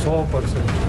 100%।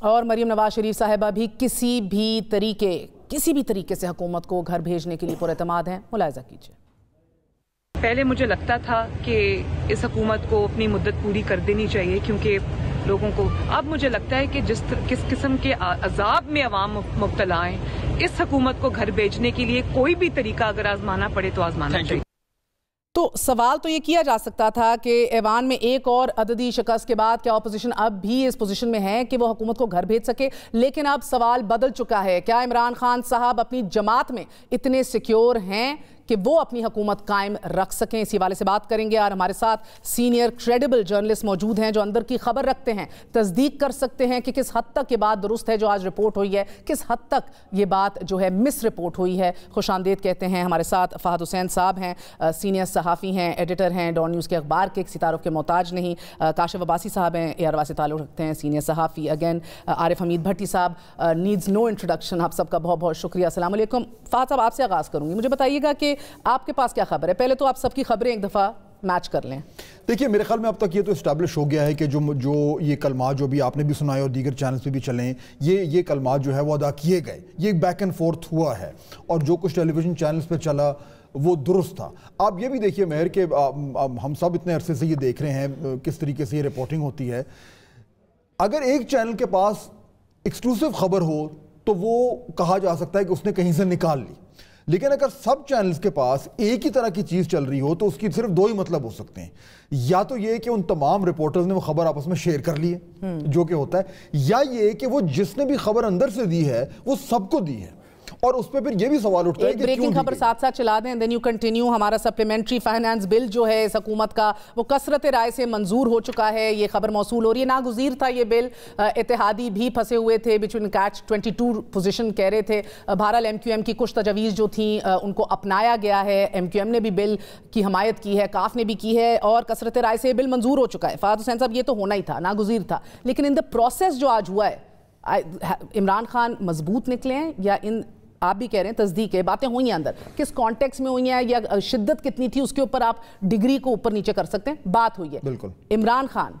اور مریم نواز شریف صاحبہ بھی کسی بھی طریقے سے حکومت کو گھر بھیجنے کے لیے پر اعتماد ہیں. ملاحظہ کیجیے. پہلے مجھے لگتا تھا کہ اس حکومت کو اپنی مدت پوری کر دینی چاہیے کیونکہ لوگوں کو اب مجھے لگتا ہے کہ کس قسم کے عذاب میں عوام مبتلا ہیں, اس حکومت کو گھر بھیجنے کے لیے کوئی بھی طریقہ اگر آزمانا پڑے تو آزمانا چاہیے. تو سوال تو یہ کیا جا سکتا تھا کہ ایوان میں ایک اور عددی شکست کے بعد کیا اپوزیشن اب بھی اس پوزیشن میں ہے کہ وہ حکومت کو گھر بھیج سکے, لیکن اب سوال بدل چکا ہے. کیا عمران خان صاحب اپنی جماعت میں اتنے سیکیور ہیں کہ وہ اپنی حکومت قائم رکھ سکیں؟ اسی والے سے بات کریں گے اور ہمارے ساتھ سینئر کریڈیبل جرنلسٹ موجود ہیں جو اندر کی خبر رکھتے ہیں, تصدیق کر سکتے ہیں کہ کس حد تک یہ بات درست ہے جو آج رپورٹ ہوئی ہے, کس حد تک یہ بات جو ہے مس رپورٹ ہوئی ہے. خوش آمدید کہتے ہیں. ہمارے ساتھ فہد حسین صاحب ہیں, سینئر صحافی ہیں, ایڈیٹر ہیں ڈان نیوز کے اخبار کے, کسی تعارف کے محتاج نہیں. کاشف عباسی صاحب ہیں, ایئروا سے تعلق رکھتے ہیں, سینئر صحافی. اگین عارف حمید بھٹی صاحب, نیڈز نو انٹروڈکشن. آپ سب کا بہت بہت شکریہ. السلام علیکم. فہد صاحب آپ سے آغاز کروں گی. مجھے بتائیے گا کہ آپ کے پاس کیا خبر ہے؟ پہلے تو آپ سب کی خبریں ایک دفعہ میچ کر لیں. دیکھیے میرے خیال میں اب تک یہ تو اسٹیبلش ہو گیا ہے کہ جو یہ کلمات جو بھی آپ نے بھی سنائے اور دیگر چینلز پہ بھی چلیں, یہ کلمات جو ہے وہ ادا کیے گئے, یہ بیک اینڈ فورتھ ہوا ہے اور جو کچھ ٹیلی ویژن چینلز پہ چلا وہ درست تھا. آپ یہ بھی دیکھیے مہر کہ ہم سب اتنے عرصے سے یہ دیکھ رہے ہیں کس طریقے سے یہ رپورٹنگ ہوتی ہے. اگر ایک چینل کے پاس ایکسکلوسیو خبر ہو تو وہ کہا جا سکتا ہے کہ اس نے کہیں سے نکال لی, لیکن اگر سب چینلز کے پاس ایک ہی طرح کی چیز چل رہی ہو تو اس کی صرف دو ہی مطلب ہو سکتے ہیں. یا تو یہ کہ ان تمام رپورٹرز نے وہ خبر آپس میں شیئر کر لی ہے جو کہ ہوتا ہے, یا یہ کہ وہ جس نے بھی خبر اندر سے دی ہے وہ سب کو دی ہے. اور اس پہ پھر یہ بھی سوال اٹھتا ہے کہ بریکنگ خبر ساتھ ساتھ چلا دیں, دین یو کنٹینیو. ہمارا سپلیمنٹری فائنانس بل جو ہے اس حکومت کا وہ کثرت رائے سے منظور ہو چکا ہے. یہ خبر موصول ہو رہی ہے, ناگزیر تھا یہ بل. اتحادی بھی پھنسے ہوئے تھے بٹوین کیچ 22 پوزیشن کہہ رہے تھے. بہرحال ایم کیو ایم کی کچھ تجاویز جو تھیں ان کو اپنایا گیا ہے. ایم کیو ایم نے بھی بل کی حمایت کی ہے, کاف نے بھی کی ہے, اور کثرت رائے سے بل منظور ہو چکا ہے. فہد حسین صاحب یہ تو ہونا ہی تھا, ناگزیر تھا. لیکن ان دا پروسیس جو آج ہوا ہے, عمران خان مضبوط نکلے ہیں یا ان آپ بھی کہہ رہے ہیں تصدیق ہے, باتیں ہوئی ہیں اندر, کس کانٹیکس میں ہوئی ہیں یا شدت کتنی تھی اس کے اوپر آپ ڈگری کو اوپر نیچے کر سکتے ہیں. بات ہوئی ہے بالکل. Imran Khan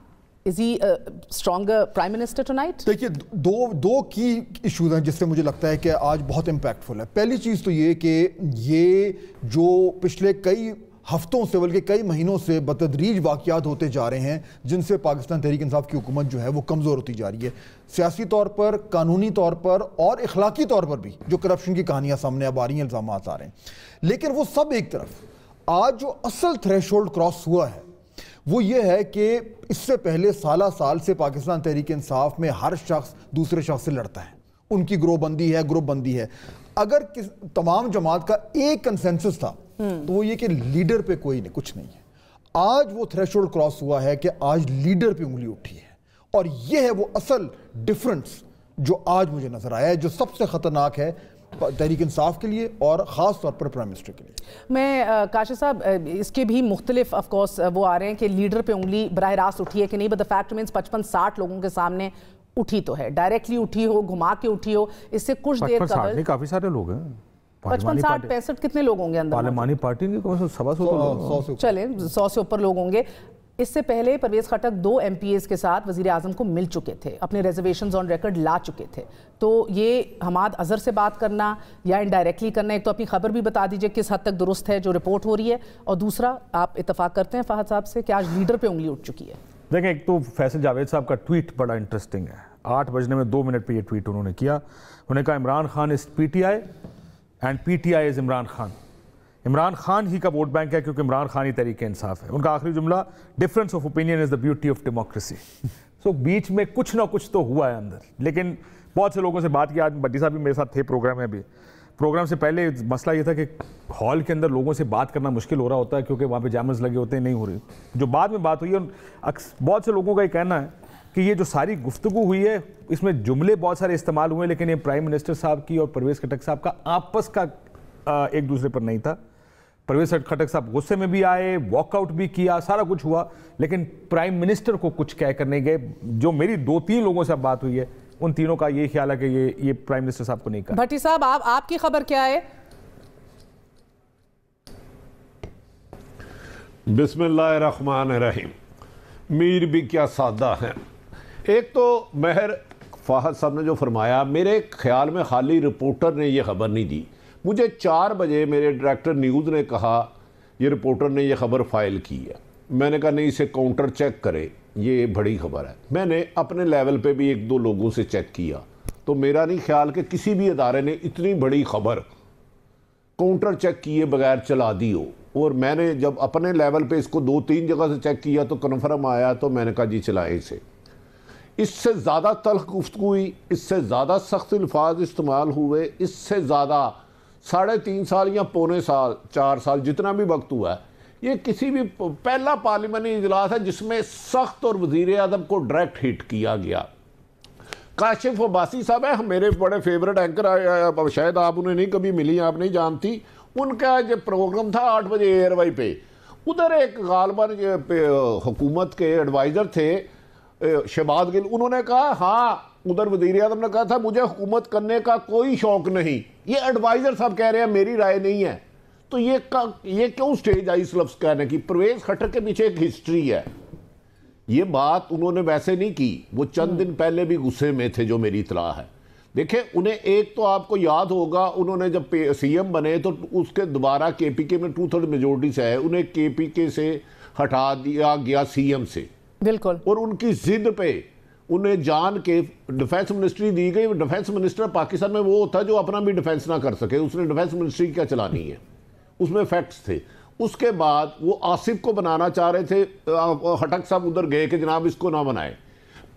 is he a stronger prime minister tonight? دیکھیے دو کی ایشوز ہیں جس سے مجھے لگتا ہے کہ آج بہت امپیکٹفل ہے. پہلی چیز تو یہ کہ یہ جو پچھلے کئی ہفتوں سے بلکہ کئی مہینوں سے بتدریج واقعات ہوتے جا رہے ہیں جن سے پاکستان تحریک انصاف کی حکومت جو ہے وہ کمزور ہوتی جا رہی ہے, سیاسی طور پر, قانونی طور پر اور اخلاقی طور پر بھی. جو کرپشن کی کہانیاں سامنے اب آ رہی ہیں, الزامات آ رہے ہیں, لیکن وہ سب ایک طرف. آج جو اصل تھریش ہولڈ کراس ہوا ہے وہ یہ ہے کہ اس سے پہلے سال سے پاکستان تحریک انصاف میں ہر شخص دوسرے شخص سے لڑتا ہے, ان کی گروہ بندی ہے, گروپ بندی ہے. اگر تمام جماعت کا ایک کنسنسس تھا تو وہ یہ کہ لیڈر پہ کوئی نہیں, کچھ نہیں ہے. آج وہ تھریش ہولڈ کراس ہوا ہے کہ آج لیڈر پہ انگلی اٹھی ہے, اور یہ ہے وہ اصل ڈفرنس جو آج مجھے نظر آیا ہے, جو سب سے خطرناک ہے تحریک انصاف کے لیے اور خاص طور پر پرائم منسٹر کے لیے. میں کاشف صاحب اس کے بھی مختلف آف کورس وہ آ رہے ہیں کہ لیڈر پہ انگلی براہ راست اٹھی ہے کہ نہیں, بٹ دا فیکٹ مینس 55-60 لوگوں کے سامنے اٹھی تو ہے, ڈائریکٹلی اٹھی ہو, گھما کے اٹھی ہو. اس سے کچھ دیر قبل کافی سارے لوگ ہیں, 55-60-65 کتنے لوگ ہوں گے اندر؟ پارلیمانی پارٹی کے 100 چلیں 100 سے اوپر لوگ ہوں گے. اس سے پہلے Pervez Khattak 2 M P As کے ساتھ وزیر اعظم کو مل چکے تھے, اپنے ریزرویشنز آن ریکارڈ لا چکے تھے. تو یہ حماد اظہر سے بات کرنا یا انڈائریکٹلی کرنا, ایک تو اپنی خبر بھی بتا دیجئے کس حد تک درست ہے جو رپورٹ ہو رہی ہے, اور دوسرا آپ اتفاق کرتے ہیں فہد صاحب سے کہ آج لیڈر پہ انگلی اٹھ چکی ہے؟ دیکھیں, ایک تو فیصل جاوید صاحب کا ٹویٹ بڑا انٹرسٹنگ ہے. 8:02 پہ یہ ٹویٹ انہوں نے کیا. انہوں نے کہا Imran Khan is P T I and P T I is Imran Khan. Imran Khan ہی کا ووٹ بینک ہے کیونکہ عمران خان ہی تحریک انصاف ہے. ان کا آخری جملہ difference of opinion is the beauty of democracy. So بیچ میں کچھ نہ کچھ تو ہوا ہے اندر, لیکن بہت سے لوگوں سے بات کی. آج بٹی صاحب بھی میرے ساتھ تھے پروگرام میں. ابھی پروگرام سے پہلے مسئلہ یہ تھا کہ ہال کے اندر لوگوں سے بات کرنا مشکل ہو رہا ہوتا ہے کیونکہ وہاں پہ جیمرز لگے ہوتے ہیں, نہیں ہو رہی. جو بعد میں بات ہوئی ہے, بہت سے لوگوں کا یہ کہنا ہے کہ یہ جو ساری گفتگو ہوئی ہے اس میں جملے بہت سارے استعمال ہوئے, لیکن یہ پرائم منسٹر صاحب کی اور پرویز خٹک صاحب کا آپس کا ایک دوسرے پر نہیں تھا. پرویز خٹک صاحب غصے میں بھی آئے, واک آؤٹ بھی کیا, سارا کچھ ہوا, لیکن پرائم منسٹر کو کچھ کہہ کر نہیں گئے. جو میری 2-3 لوگوں سے بات ہوئی ہے ان تینوں کا یہ خیال ہے کہ یہ پرائم منسٹر صاحب کو نہیں کہا. بھٹی صاحب آپ کی خبر کیا ہے؟ بسم اللہ الرحمن الرحیم. میر بھی کیا سادہ ہیں. ایک تو مہر فہد صاحب نے جو فرمایا، میرے خیال میں خالی رپورٹر نے یہ خبر نہیں دی. مجھے 4 بجے میرے ڈائریکٹر نیوز نے کہا یہ رپورٹر نے یہ خبر فائل کی ہے. میں نے کہا نہیں، اسے کاؤنٹر چیک کرے، یہ بڑی خبر ہے. میں نے اپنے لیول پہ بھی 1-2 لوگوں سے چیک کیا، تو میرا نہیں خیال کہ کسی بھی ادارے نے اتنی بڑی خبر کاؤنٹر چیک کیے بغیر چلا دی ہو. اور میں نے جب اپنے لیول پہ اس کو 2-3 جگہ سے چیک کیا تو کنفرم آیا، تو میں نے کہا جی چلائیں اسے. اس سے زیادہ تلخ گفتگو ہوئی، اس سے زیادہ سخت الفاظ استعمال ہوئے، اس سے زیادہ 3.5 سال یا 3.25 سال 4 سال جتنا بھی وقت ہوا ہے، یہ کسی بھی پہلا پارلیمانی اجلاس ہے جس میں سخت اور وزیر اعظم کو ڈائریکٹ ہٹ کیا گیا. کاشف عباسی صاحب ہیں میرے بڑے فیورٹ اینکر، شاید آپ انہیں نہیں کبھی ملی، آپ نہیں جانتی. ان کا جو پروگرام تھا 8 بجے ایئر وائی پہ، ادھر ایک غالباً حکومت کے ایڈوائزر تھے شہباز گل، انہوں نے کہا ہاں، ادھر وزیر اعظم نے کہا تھا مجھے حکومت کرنے کا کوئی شوق نہیں. یہ ایڈوائزر صاحب کہہ رہے ہیں میری رائے نہیں ہے. تو یہ کیوں سٹیج آئی اس لفظ کہنے کی؟ پرویز خٹک کے پیچھے ایک ہسٹری ہے. یہ بات انہوں نے ویسے نہیں کی، وہ چند دن پہلے بھی غصے میں تھے جو میری اطلاع ہے. دیکھیں انہیں ایک تو آپ کو یاد ہوگا، انہوں نے جب سی ایم بنے تو اس کے دوبارہ کے پی کے میں 2/3 میجورٹی سے ہے، انہیں کے پی کے سے ہٹا دیا گیا سی ایم سے. بالکل. اور ان کی ضد پہ انہیں جان کے ڈیفینس منسٹری دی گئی. ڈیفینس منسٹر پاکستان میں وہ ہوتا ہے جو اپنا بھی ڈیفینس نہ کر سکے، اس نے ڈیفینس منسٹری کیا چلانی ہے، اس میں فیکٹس تھے. اس کے بعد وہ آصف کو بنانا چاہ رہے تھے، خٹک صاحب ادھر گئے کہ جناب اس کو نہ بنائے.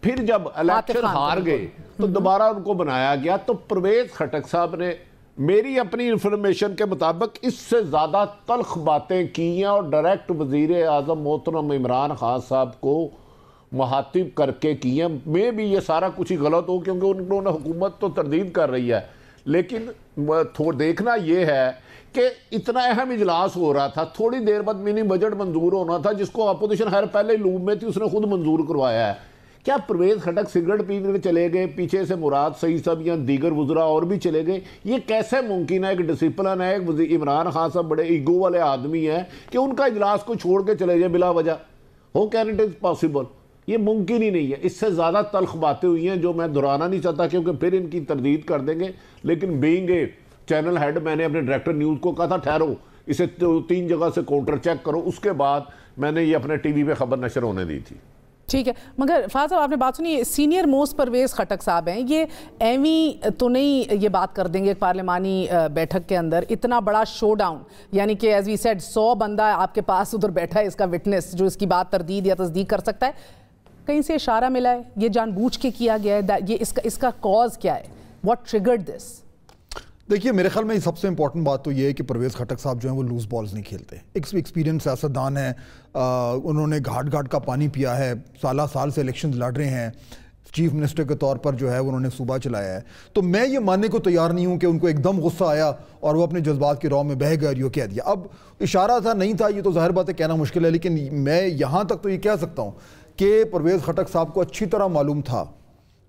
پھر جب الیکشن ہار گئے تو دوبارہ ان کو بنایا گیا. تو پرویز خٹک صاحب نے میری اپنی انفارمیشن کے مطابق اس سے زیادہ تلخ باتیں کی ہیں اور ڈائریکٹ وزیر اعظم محترم عمران خان صاحب کو مخاطب کر کے کی ہیں. میں بھی یہ سارا کچھ ہی غلط ہو کیونکہ انہوں نے حکومت تو تردید کر رہی ہے، لیکن دیکھنا یہ ہے کہ اتنا اہم اجلاس ہو رہا تھا، تھوڑی دیر بعد منی بجٹ منظور ہونا تھا جس کو اپوزیشن خیر پہلے لوب میں تھی، اس نے خود منظور کروایا ہے. کیا پرویز خٹک سگریٹ پینے چلے گئے، پیچھے سے مراد سعید صاحب یا دیگر وزراء اور بھی چلے گئے؟ یہ کیسے ممکن ہے؟ ایک ڈسپلن ہے، ایک عمران خان صاحب بڑے ایگو والے آدمی ہیں کہ ان کا اجلاس کو چھوڑ کے چلے جائے بلا وجہ. Who can it is possible? یہ ممکن ہی نہیں ہے. اس سے زیادہ تلخ باتیں ہوئی ہیں جو میں دہرانا نہیں چاہتا کیونکہ پھر ان کی تردید کر دیں گے. لیکن بینگ اے چینل ہیڈ میں نے اپنے ڈائریکٹر نیوز کو کہا تھا ٹھہرو، اسے 3 جگہ سے کاؤنٹر چیک کرو. اس کے بعد میں نے یہ اپنے ٹی وی پہ خبر نشر ہونے دی تھی. ٹھیک ہے، مگر فاضل صاحب آپ نے بات سنی، سینئر موسٹ پرویز خٹک صاحب ہیں، یہ ایویں تو نہیں یہ بات کر دیں گے پارلیمانی بیٹھک کے اندر اتنا بڑا شو ڈاؤن، یعنی کہ ایز وی سیڈ 100 بندہ آپ کے پاس ادھر بیٹھا ہے اس کا وٹنس جو اس کی بات تردید یا تصدیق کر سکتا ہے. کہیں سے اشارہ ملا ہے یہ جان بوجھ کے کیا گیا ہے؟ یہ اس کا کاز کیا ہے؟ واٹ ٹریگرڈ دس؟ دیکھیے میرے خیال میں سب سے امپورٹنٹ بات تو یہ ہے کہ پرویز خٹک صاحب جو ہیں وہ لوز بالز نہیں کھیلتے. ایکسپیرینس سیاستدان ہیں، انہوں نے گھاٹ گھاٹ کا پانی پیا ہے، سال سے الیکشنز لڑ رہے ہیں، چیف منسٹر کے طور پر جو ہے انہوں نے صوبہ چلایا ہے. تو میں یہ ماننے کو تیار نہیں ہوں کہ ان کو ایک دم غصہ آیا اور وہ اپنے جذبات کے رو میں بہہ گئے اور یہ کہہ دیا. اب اشارہ تھا نہیں تھا یہ تو ظاہر بات ہے کہنا مشکل ہے، لیکن میں یہاں تک تو یہ کہہ سکتا ہوں کہ پرویز خٹک صاحب کو اچھی طرح معلوم تھا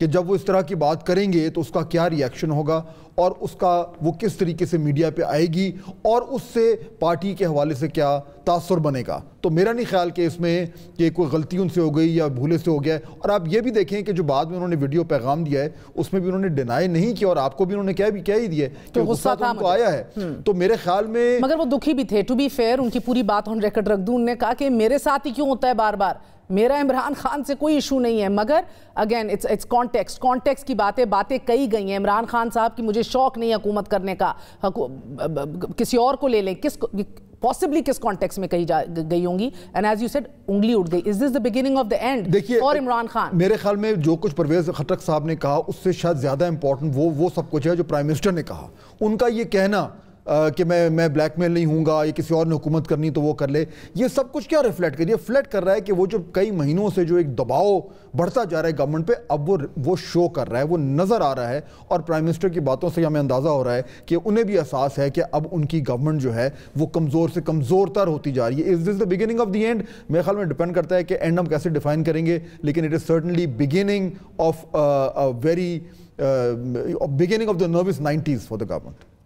کہ جب وہ اس طرح کی بات کریں گے تو اس کا کیا ری ایکشن ہوگا اور اس کا وہ کس طریقے سے میڈیا پہ آئے گی اور اس سے پارٹی کے حوالے سے کیا تاثر بنے گا. تو میرا نہیں خیال کہ اس میں کہ کوئی غلطی ان سے ہو گئی یا بھولے سے ہو گیا ہے. اور آپ یہ بھی دیکھیں کہ جو بعد میں انہوں نے ویڈیو پیغام دیا ہے اس میں بھی انہوں نے ڈینائی نہیں کیا اور آپ کو بھی انہوں نے کہہ ہی دیا کہ غصہ تو ان کو آیا ہے. تو میرے خیال میں مگر وہ دکھی بھی تھے. ٹو بی فیئر ان کی پوری بات آن ریکارڈ رکھ دوں، انہوں نے کہا کہ میرے ساتھ ہی کیوں ہوتا ہے بار بار، میرا عمران خان سے کوئی ایشو نہیں ہے. مگر اگین اٹس کانٹیکسٹ کی باتیں کہی گئی ہیں. عمران خان صاحب کی مجھے شوق نہیں حکومت کرنے کا، کسی اور کو لے لیں، possibly کس کانٹیکس میں کہی گئی ہوں گی. and as you said انگلی اٹھ گئی. is this the beginning of the end for Imran Khan? میرے خیال میں جو کچھ پرویز خٹک صاحب نے کہا اس سے شاید زیادہ امپورٹنٹ وہ سب کچھ ہے جو پرائم منسٹر نے کہا. ان کا یہ کہنا کہ میں بلیک میل نہیں ہوں گا یا کسی اور نے حکومت کرنی تو وہ کر لے، یہ سب کچھ کیا ریفلیکٹ کر رہی ہے؟ ریفلیکٹ کر رہا ہے کہ وہ جو کئی مہینوں سے جو ایک دباؤ بڑھتا جا رہا ہے گورنمنٹ پہ اب وہ شو کر رہا ہے، وہ نظر آ رہا ہے. اور پرائم منسٹر کی باتوں سے ہمیں اندازہ ہو رہا ہے کہ انہیں بھی احساس ہے کہ اب ان کی گورنمنٹ جو ہے وہ کمزور سے کمزور تر ہوتی جا رہی ہے. Is this the beginning of the end? میرے خیال میں ڈپینڈ کرتا ہے کہ اینڈ ہم کیسے ڈیفائن کریں گے، لیکن it is certainly beginning of the nervous 90s for the government.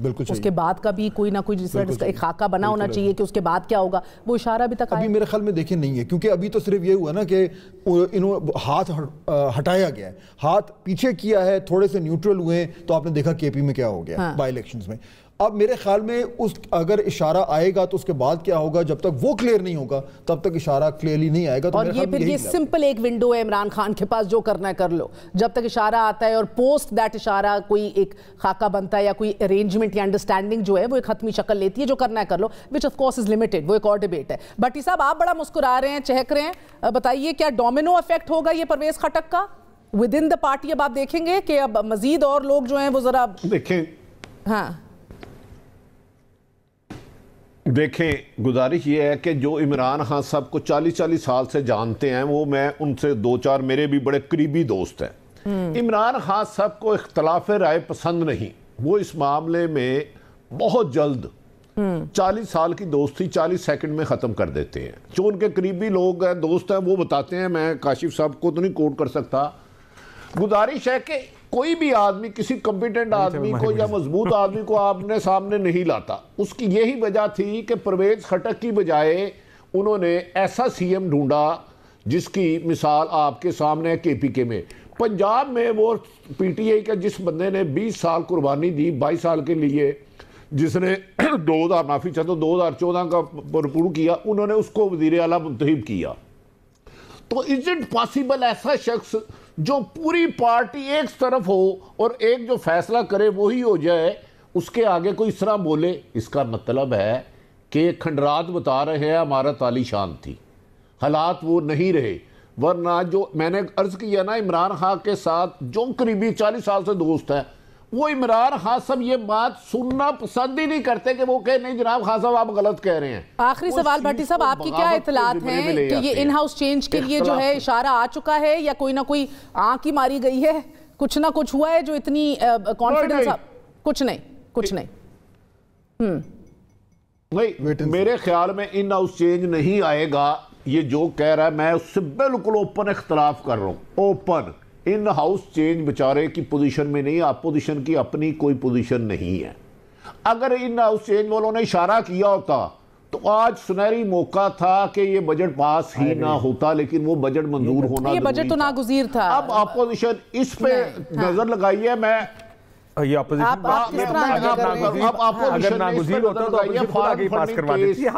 بالکل اس کے بعد کا بھی کوئی نہ کوئی جس طرح ایک خاکہ بنا ہونا چاہیے کہ اس کے بعد کیا ہوگا، وہ اشارہ ابھی تک ابھی میرے خیال میں دیکھیں نہیں ہے، کیونکہ ابھی تو صرف یہ ہوا نا کہ انہوں ہاتھ ہٹایا گیا ہے، ہاتھ پیچھے کیا ہے، تھوڑے سے نیوٹرل ہوئے ہیں، تو آپ نے دیکھا کے پی میں کیا ہو گیا بائی الیکشنز میں۔ اب میرے خیال میں اگر اشارہ آئے گا تو اس کے بعد کیا ہوگا، جب تک وہ کلیئر نہیں ہوگا تب تک اشارہ کلیئرلی نہیں آئے گا۔ اور یہ پھر یہ سمپل ایک ونڈو ہے عمران خان کے پاس، جو کرنا ہے کر لو، جب تک اشارہ آتا ہے اور پوسٹ دیٹ اشارہ کوئی ایک خاکہ بنتا ہے یا کوئی ارینجمنٹ یا انڈرسٹینڈنگ جو ہے وہ ایک ختمی شکل لیتی ہے، جو کرنا ہے کر لو، which of course is limited, وہ ایک اور ڈیبیٹ ہے۔ بھٹی صاحب آپ بڑا مسکرا رہے ہیں، چہک رہے ہیں، بتائیے کیا ڈومینو افیکٹ ہوگا یہ پرویز خٹک کا ود ان دا پارٹی؟ اب آپ دیکھیں گے کہ اب مزید اور لوگ جو ہیں وہ ذرا دیکھیں گزارش یہ ہے کہ جو عمران خان صاحب کو 40 سال سے جانتے ہیں، وہ میں ان سے 2-4 میرے بھی بڑے قریبی دوست ہیں، عمران خان صاحب کو اختلاف رائے پسند نہیں، وہ اس معاملے میں بہت جلد 40 سال کی دوستی 40 سیکنڈ میں ختم کر دیتے ہیں۔ جو ان کے قریبی لوگ ہیں، دوست ہیں، وہ بتاتے ہیں، میں کاشف صاحب کو تو نہیں کوٹ کر سکتا۔ گزارش ہے کہ کوئی بھی آدمی کسی کمپیٹنٹ آدمی کو یا مضبوط آدمی کو آپ نے سامنے نہیں لاتا۔ اس کی یہی وجہ تھی کہ پرویز خٹک کی بجائے انہوں نے ایسا سی ایم ڈھونڈا جس کی مثال آپ کے سامنے ہے کے پی کے میں۔ پنجاب میں وہ پی ٹی آئی کا جس بندے نے 20 سال قربانی دی 22 سال کے لیے، جس نے 2014 کا بھرپور کیا، انہوں نے اس کو وزیر اعلیٰ منتخب کیا۔ تو از اٹ پاسبل ایسا شخص جو پوری پارٹی ایک طرف ہو اور ایک جو فیصلہ کرے وہی ہو جائے، اس کے آگے کوئی اس طرح بولے؟ اس کا مطلب ہے کہ کھنڈرات بتا رہے ہیں ہمارا تالی شان تھی، حالات وہ نہیں رہے۔ ورنہ جو میں نے عرض کیا نا، عمران خان کے ساتھ جو قریبی 40 سال سے دوست ہیں، وہ عمران خان صاحب یہ بات سننا پسند ہی نہیں کرتے کہ وہ کہے نہیں جناب خان صاحب آپ غلط کہہ رہے ہیں۔ آخری سوال بھٹی صاحب، آپ کی کیا اطلاعات ہیں کہ یہ ان ہاؤس چینج کے لیے جو ہے اشارہ آ چکا ہے یا کوئی نہ کوئی آنکھ ہی ماری گئی ہے، کچھ نہ کچھ ہوا ہے جو اتنی کانفیڈنس؟ کچھ نہیں میرے خیال میں ان ہاؤس چینج نہیں آئے گا۔ یہ جو کہہ رہا ہے میں اس سے بالکل اوپن اختلاف کر رہا ہوں، اوپن۔ ان ہاؤس چینج بیچارے کی پوزیشن میں نہیں، اپوزیشن کی اپنی کوئی پوزیشن نہیں ہے۔ اگر ان ہاؤس چینج والوں نے اشارہ کیا ہوتا تو آج سنہری موقع تھا کہ یہ بجٹ پاس ہی نہ ہوتا، لیکن وہ بجٹ منظور ہونا یہ بجٹ تو ناگزیر تھا۔ اب اپوزیشن اس پہ نظر لگائی ہے۔ میں یہ اپوزیشن اگر ناگزیر ہوتا تو اپوزیشن خود آگے پاس کروا دیتی ہے۔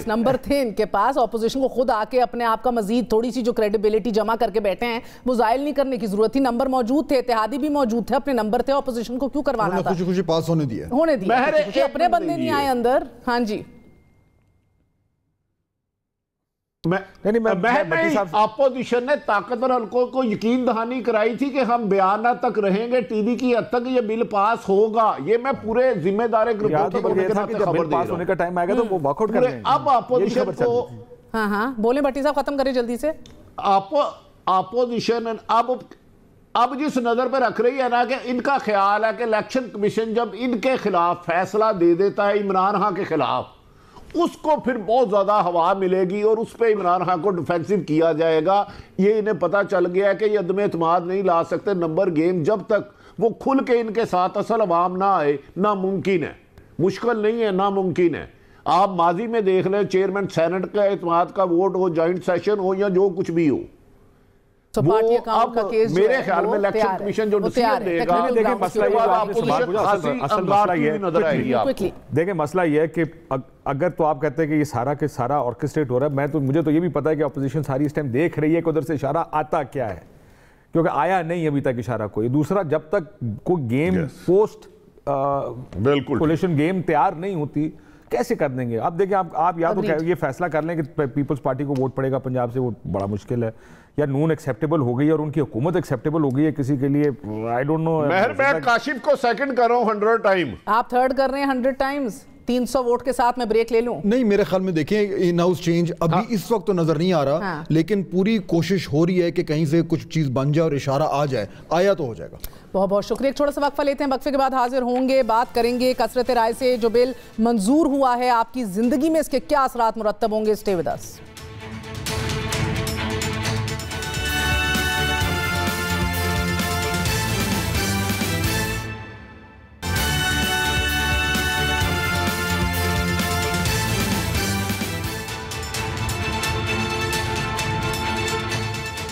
نمبر 3 کے پاس اپوزیشن کو خود آ کے اپنے آپ کا مزید تھوڑی سی جو کریڈیبلٹی جمع کر کے بیٹھے ہیں وہ زائل نہیں کرنے کی ضرورت تھی۔ نمبر موجود تھے، اتحادی بھی موجود تھے، اپنے نمبر تھے، اپوزیشن کو کیوں کروانا تھا؟ خوشی پاس ہونے دیا، اپنے بندے نہیں آئے اندر۔ ہاں جی، اپوزیشن نے طاقتور حلقوں کو یقین دہانی کرائی تھی کہ ہم بیانہ تک رہیں گے، ٹی وی کی حد تک یہ بل پاس ہوگا۔ یہ میں پورے ذمہ دار ایک رپورٹر ہونے کے ناطے خبر دے رہا ہوں۔ اب اپوزیشن کو ہاں بولیں بھٹی صاحب، ختم کریں جلدی سے۔ اپوزیشن اب جس نظر پہ رکھ رہی ہے نا کہ ان کا خیال ہے کہ الیکشن کمیشن جب ان کے خلاف فیصلہ دے دیتا ہے عمران خان کے خلاف، اس کو پھر بہت زیادہ ہوا ملے گی اور اس پہ عمران خان کو ڈیفینسو کیا جائے گا۔ یہ انہیں پتا چل گیا ہے کہ یہ عدم اعتماد نہیں لا سکتے۔ نمبر گیم جب تک وہ کھل کے ان کے ساتھ اصل عوام نہ آئے، ناممکن ہے، مشکل نہیں ہے، ناممکن ہے۔ آپ ماضی میں دیکھ لیں، چیئرمین سینٹ کا اعتماد کا ووٹ ہو، جوائنٹ سیشن ہو یا جو کچھ بھی ہو، وہ اب میرے خیال میں الیکشن کمیشن جو ڈیسیژن دے گا، دیکھیں مسئلہ یہ ہے کہ اگر تو آپ کہتے ہیں کہ یہ سارا کے سارا آرکسٹریٹ ہو رہا ہے، مجھے تو یہ بھی پتا ہے کہ اپوزیشن ساری اس ٹائم دیکھ رہی ہے کہ ادھر سے اشارہ آتا کیا ہے، کیونکہ آیا نہیں ابھی تک اشارہ کوئی۔ دوسرا، جب تک کوئی گیم پوسٹ کولیشن گیم تیار نہیں ہوتی کیسے کر دیں گے؟ اب دیکھیں، آپ یا تو یہ فیصلہ کر لیں کہ پیپلز پارٹی کو ووٹ پڑے گا پنجاب سے، وہ بڑا مشکل ہے، یا نون ایکسیپٹیبل ہو گئی اور ان کی حکومت ایکسیپٹیبل ہو گئی ہے کسی کے لیے، آئی ڈونٹ نو۔ میں کاشف کو سیکنڈ کر رہا ہوں 100 ٹائم، آپ تھرڈ کر رہے ہیں 100 ٹائمز، 300 ووٹ کے ساتھ میں بریک لے لوں؟ نہیں، میرے خیال میں دیکھیں ان ہاؤس چینج ابھی اس وقت تو نظر نہیں آ رہا، لیکن پوری کوشش ہو رہی ہے کہ کہیں سے کچھ چیز بن جائے اور اشارہ آ جائے، آیا تو ہو جائے گا۔ بہت بہت شکریہ۔ ایک چھوٹا سا وقفہ لیتے ہیں، وقفے کے بعد حاضر ہوں گے، بات کریں گے کثرت رائے سے جو بل منظور ہوا ہے، آپ کی زندگی میں اس کے کیا اثرات مرتب ہوں گے۔ Stay with us.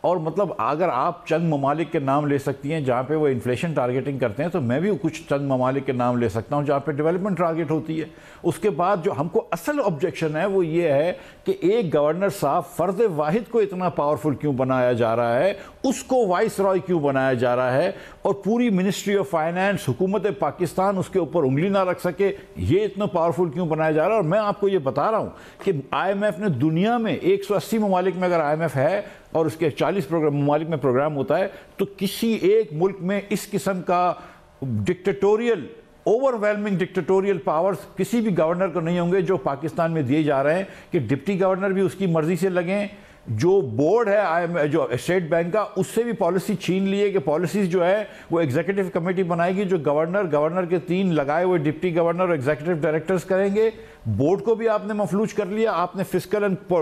اور مطلب اگر آپ چند ممالک کے نام لے سکتی ہیں جہاں پہ وہ انفلیشن ٹارگیٹنگ کرتے ہیں، تو میں بھی کچھ چند ممالک کے نام لے سکتا ہوں جہاں پہ ڈیولپمنٹ ٹارگیٹ ہوتی ہے. اس کے بعد جو ہم کو اصل آبجیکشن ہے وہ یہ ہے کہ ایک گورنر صاحب فرد واحد کو اتنا پاورفل کیوں بنایا جا رہا ہے، اس کو وائس رائے کیوں بنایا جا رہا ہے، اور پوری منسٹری آف فائنانس حکومت پاکستان اس کے اوپر انگلی نہ رکھ سکے، یہ اتنا پاورفل کیوں بنایا جا رہا ہے. اور میں آپ کو یہ بتا رہا ہوں کہ آئی ایم ایف نے دنیا میں 180 ممالک میں اگر آئی ایم ایف ہے اور اس کے 40 ممالک میں پروگرام ہوتا ہے، تو کسی ایک ملک میں اس قسم کا ڈکٹیٹوریل اوور ویلمنگ ڈکٹیٹوریل پاورز کسی بھی گورنر کو نہیں ہوں گے جو پاکستان میں دیے جا رہے ہیں کہ ڈپٹی گورنر بھی اس کی مرضی سے لگیں. جو بورڈ ہے جو اسٹیٹ بینک کا، اس سے بھی پالیسی چھین لیے کہ پالیسیز جو ہے وہ ایگزیکٹو کمیٹی بنائے گی جو گورنر کے 3 لگائے ہوئے ڈپٹی گورنر اور ایگزیکٹو ڈائریکٹرز کریں گے. بورڈ کو بھی آپ نے مفلوج کر لیا، آپ نے fiscal and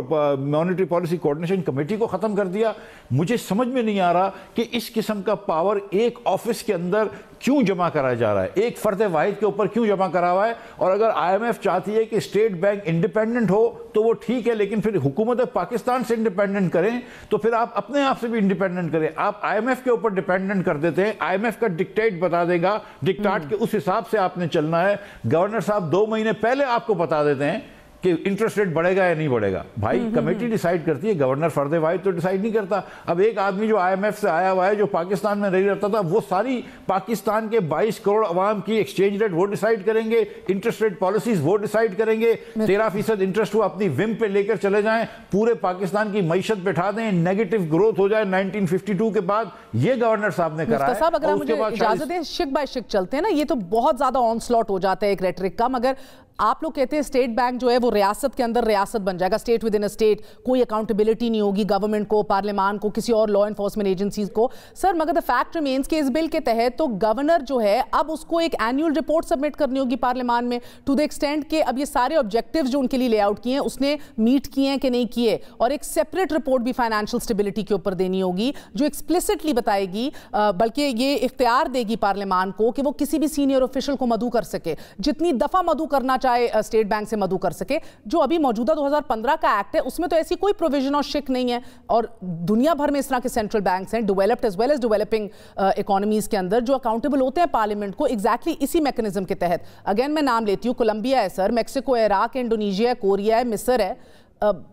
monetary policy coordination committee کو ختم کر دیا. مجھے سمجھ میں نہیں آ رہا کہ اس قسم کا پاور ایک آفس کے اندر کیوں جمع کرایا جا رہا ہے، ایک فرد واحد کے اوپر کیوں جمع کرا ہوا ہے. اور اگر آئی ایم ایف چاہتی ہے کہ اسٹیٹ بینک انڈیپینڈنٹ ہو تو وہ ٹھیک ہے، لیکن پھر حکومت پاکستان سے انڈیپینڈنٹ کریں تو پھر آپ اپنے آپ سے بھی انڈیپینڈنٹ کریں. آپ آئی ایم ایف کے اوپر ڈیپینڈنٹ کر دیتے ہیں، آئی ایم ایف کا ڈکٹیٹ بتا دے گا، ڈکٹاٹ کے اس حساب سے آپ نے چلنا ہے. گورنر صاحب 2 مہینے پہلے آپ کو بتا دیتے ہیں کہ انٹرسٹ ریٹ بڑھے گا یا نہیں بڑھے گا. بھائی کمیٹی ڈیسائیڈ کرتی ہے، گورنر فرد واحد تو ڈیسائیڈ نہیں کرتا. اب ایک آدمی جو آئی ایم ایف سے آیا ہوا ہے، جو پاکستان میں نہیں رہتا تھا، وہ ساری پاکستان کے 22 کروڑ عوام کی ایکسچینج ریٹ وہ ڈیسائیڈ کریں گے، انٹرسٹ ریٹ پالیسیز وہ ڈیسائیڈ کریں گے. 13% انٹرسٹ وہ اپنی وم پہ لے کر چلے جائیں، پورے پاکستان کی معیشت بٹھا دیں، نیگیٹو گروتھ ہو جائے 1952 کے بعد. یہ گورنر صاحب نے کرا ہے. صاحب اگر مجھے اجازت دیں شک بائی شک چلتے ہیں نا، یہ تو بہت زیادہ آن سلاٹ ہو جاتا ہے ایک ریٹرک کا. مگر آپ لوگ کہتے ہیں اسٹیٹ بینک جو ہے وہ ریاست کے اندر ریاست بن جائے گا، اسٹیٹ ود ان اسٹیٹ، کوئی اکاؤنٹیبلٹی نہیں ہوگی گورنمنٹ کو، پارلیمان کو، کسی اور لا انفورسمنٹ ایجنسیز کو. سر مگر دا فیکٹ ریمینز کہ اس بل کے تحت تو گورنر جو ہے اب اس کو ایک اینیول رپورٹ سبمٹ کرنی ہوگی پارلیمان میں، ٹو دا ایکسٹینٹ کہ اب یہ سارے آبجیکٹیوز جو ان کے لیے لے آؤٹ کیے ہیں اس نے میٹ کیے ہیں کہ نہیں کیے، اور ایک سیپریٹ رپورٹ بھی فائنینشیل اسٹیبلٹی کے اوپر دینی ہوگی جو ایکسپلسٹلی بتائے گی، بلکہ یہ اختیار دے گی پارلیمان کو کہ وہ کسی بھی سینئر آفیشل کو مدعو کر سکے، جتنی دفعہ مدعو کرنا چاہے اسٹیٹ بینک سے مدعو کر سکے. جو ابھی موجودہ 2015 کا ایکٹ ہے اس میں تو ایسی کوئی پروویژن اور شک نہیں ہے، اور دنیا بھر میں اس طرح کے سینٹرل بینکس ہیں developed as well as developing economies کے اندر جو اکاؤنٹیبل ہوتے ہیں پارلیمنٹ کو ایگزیکٹلی اسی میکنزم کے تحت. اگین میں نام لیتی ہوں، کولمبیا ہے سر، میکسیکو ہے، عراق ہے، انڈونیشیا ہے، کوریا ہے، مصر ہے.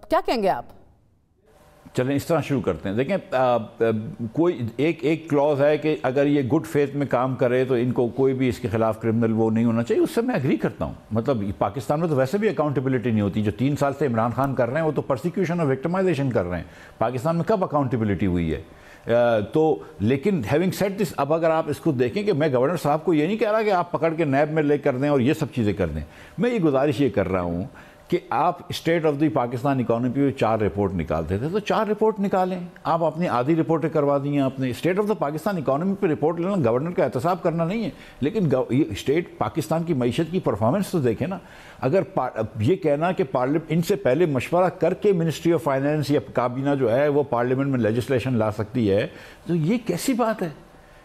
کیا کہیں گے آپ؟ چلیں اس طرح شروع کرتے ہیں. دیکھیں کوئی ایک کلوز ہے کہ اگر یہ گڈ فیتھ میں کام کرے تو ان کو کوئی بھی اس کے خلاف کرمنل وہ نہیں ہونا چاہیے. اس سے میں ایگری کرتا ہوں. مطلب پاکستان میں تو ویسے بھی اکاؤنٹیبلٹی نہیں ہوتی. جو 3 سال سے عمران خان کر رہے ہیں وہ تو پرسیکیوشن اور وکٹمائزیشن کر رہے ہیں. پاکستان میں کب اکاؤنٹیبلٹی ہوئی ہے؟ تو لیکن ہیونگ سیڈ دس، اب اگر آپ اس کو دیکھیں کہ میں گورنر صاحب کو یہ نہیں کہہ رہا کہ آپ پکڑ کے نیب میں لے کر دیں اور یہ سب چیزیں کر دیں. میں یہ گزارش یہ کر رہا ہوں کہ آپ state of the Pakistan economy پہ 4 رپورٹ نکالتے تھے تو 4 رپورٹ نکالیں. آپ اپنی آدھی رپورٹیں کروا دی ہیں. آپ نے state of the Pakistan economy پہ رپورٹ لینا گورنر کا احتساب کرنا نہیں ہے، لیکن اسٹیٹ پاکستان کی معیشت کی پرفارمنس تو دیکھیں نا. اگر یہ کہنا کہ ان سے پہلے مشورہ کر کے منسٹری آف فائنانس یا کابینہ جو ہے وہ پارلیمنٹ میں لیجسلیشن لا سکتی ہے تو یہ کیسی بات ہے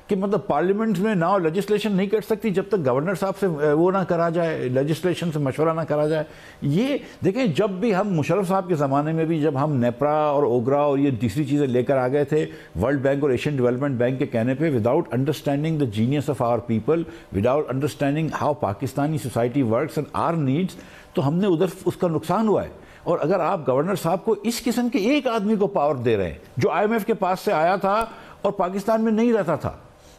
کہ مطلب پارلیمنٹ میں نہ لیجسلیشن نہیں کر سکتی جب تک گورنر صاحب سے وہ نہ کرا جائے، لیجسلیشن سے مشورہ نہ کرا جائے. یہ دیکھیں جب بھی ہم مشرف صاحب کے زمانے میں بھی جب ہم نیپرا اور اوگرا اور یہ تیسری چیزیں لے کر آ گئے تھے ورلڈ بینک اور ایشین ڈیولپمنٹ بینک کے کہنے پہ، without understanding the genius of our people, without understanding how Pakistani society works and our needs, تو ہم نے ادھر اس کا نقصان ہوا ہے. اور اگر آپ گورنر صاحب کو اس قسم کے ایک آدمی کو پاور دے رہے ہیں جو آئی ایم ایف کے پاس سے آیا تھا اور پاکستان میں نہیں رہتا تھا،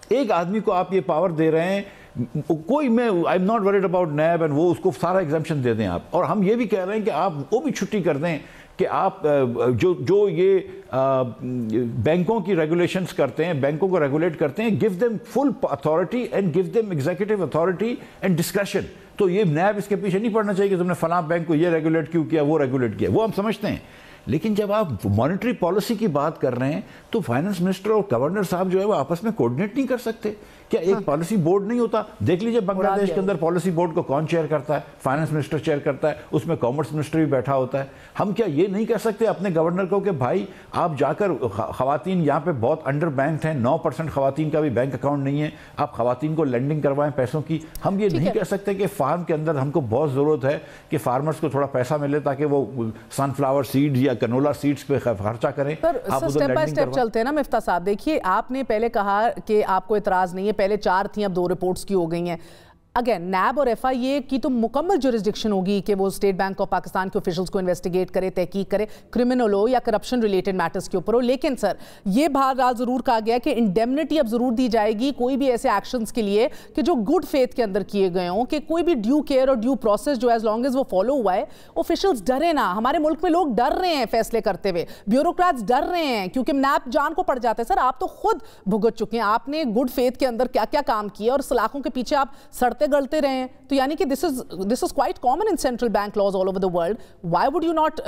ایک آدمی کو آپ یہ پاور دے رہے ہیں، کوئی میں I am not word about NAB and وہ اس کو سارا ایگزمپشن دے دیں آپ. اور ہم یہ بھی کہہ رہے ہیں کہ آپ وہ بھی چھٹی کر دیں کہ آپ جو یہ بینکوں کی ریگولیشنز کرتے ہیں، بینکوں کو ریگولیٹ کرتے ہیں، give them full authority and give them executive authority and discretion. تو یہ نیب اس کے پیچھے نہیں پڑنا چاہیے کہ تم نے فلاں بینک کو یہ ریگولیٹ کیوں کیا، وہ ریگولیٹ کیا، وہ ہم سمجھتے ہیں. لیکن جب آپ مانیٹری پالیسی کی بات کر رہے ہیں تو فائنانس منسٹر اور گورنر صاحب جو ہے وہ آپس میں کوارڈینیٹ نہیں کر سکتے. کیا ایک پالیسی بورڈ نہیں ہوتا؟ دیکھ لیجئے بنگلہ دیش کے اندر پالیسی بورڈ کو کون چیئر کرتا ہے؟ فائنانس منسٹر چیئر کرتا ہے، اس میں کامرس منسٹر بھی بیٹھا ہوتا ہے. ہم کیا یہ نہیں کہہ سکتے اپنے گورنر کو کہ بھائی آپ جا کر خواتین یہاں پہ بہت انڈر بینکڈ ہیں، 9% خواتین کا بھی بینک اکاؤنٹ نہیں ہے، آپ خواتین کو لینڈنگ کروائیں پیسوں کی. ہم یہ نہیں کہہ سکتے کہ فارم کے اندر ہم کو بہت ضرورت ہے کہ فارمرز کو تھوڑا پیسہ ملے تاکہ وہ سن فلاور سیڈ یا یا کنولا سیٹس پہ خرچہ کریں. آپ سٹیپ بائی سٹیپ چلتے ہیں نا مفتاح صاحب. دیکھیے آپ نے پہلے کہا کہ آپ کو اعتراض نہیں ہے, پہلے 4 تھیں اب 2 رپورٹس کی ہو گئی ہیں. اگین نیب اور ایف آئی اے کی تو مکمل جورسڈکشن ہوگی کہ وہ اسٹیٹ بینک آف پاکستان کے آفیشلز کو انویسٹیگیٹ کرے, تحقیق کرے, کرمنل ہو یا کرپشن ریلیٹڈ میٹرز کے اوپر ہو. لیکن سر یہ بہرحال ضرور کہا گیا کہ انڈیمنٹی اب ضرور دی جائے گی کوئی بھی ایسے ایکشنز کے لیے کہ جو گڈ فیتھ کے اندر کیے گئے ہوں, کہ کوئی بھی ڈیو کیئر اور ڈیو پروسیس جو ایز لانگ ایز وہ فالو ہوا ہے, آفیشلز ڈرے نہ. ہمارے ملک میں لوگ ڈر رہے ہیں فیصلے کرتے ہوئے, بیوروکریٹس ڈر رہے ہیں کیونکہ نیب جان کو پڑ جاتا ہے. سر آپ تو خود بھگت چکے ہیں, آپ نے گڈ فیتھ کے اندر کیا کیا کام کیا اور سلاخوں کے پیچھے آپ سڑتے گلتے رہے ہیں. تو یعنی کہ this is quite common in central bank laws all over the world. Why would you not,